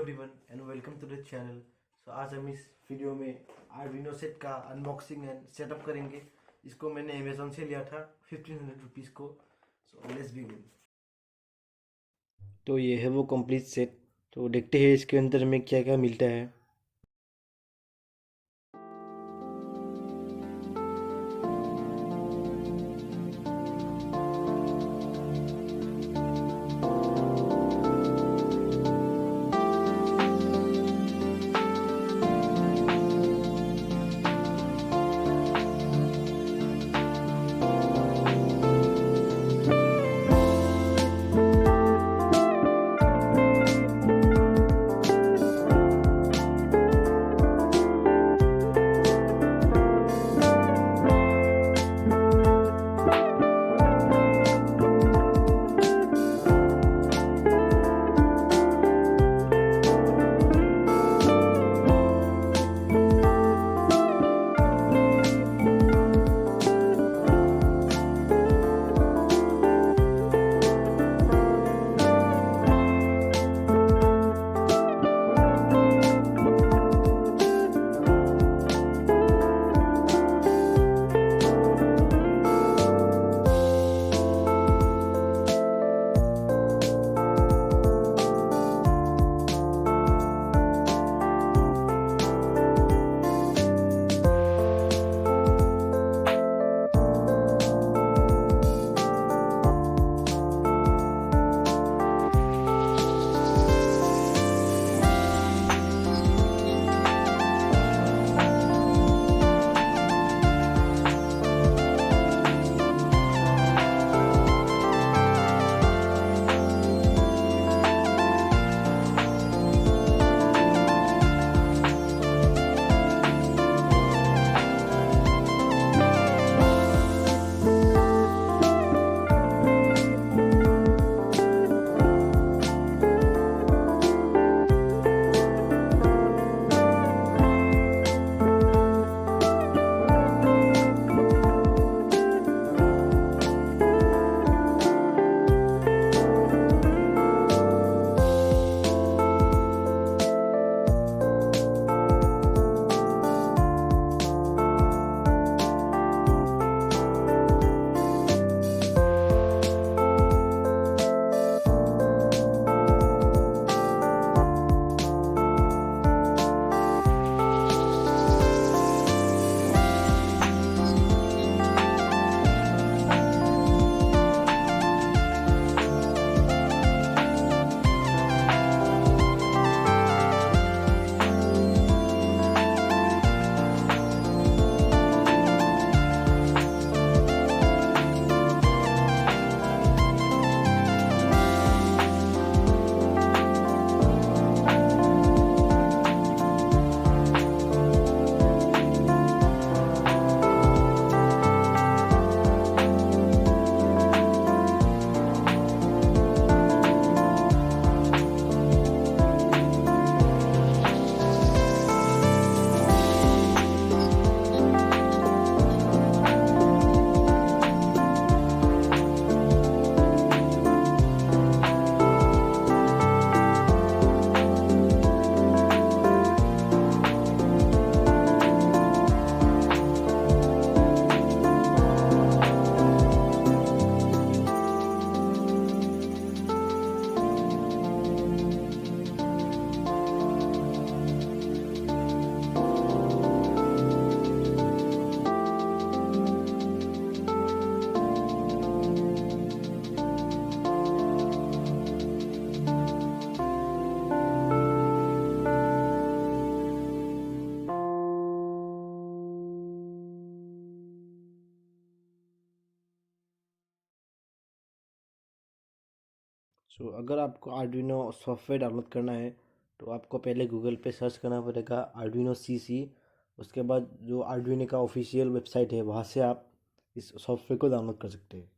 Everyone and welcome to the channel. So आज हम इस वीडियो में आर्डिनो सेट का अनबॉक्सिंग एंड सेटअप करेंगे। इसको मैंने अमेजोन से लिया था 1500 रुपीज़ को। So let's begin. तो ये है वो कंप्लीट सेट। तो देखते हैं इसके अंदर में क्या क्या मिलता है। सो अगर आपको आर्डुइनो सॉफ्टवेयर डाउनलोड करना है तो आपको पहले गूगल पे सर्च करना पड़ेगा आर्डुइनो CC। उसके बाद जो आर्डुइनो का ऑफिशियल वेबसाइट है वहाँ से आप इस सॉफ्टवेयर को डाउनलोड कर सकते हैं।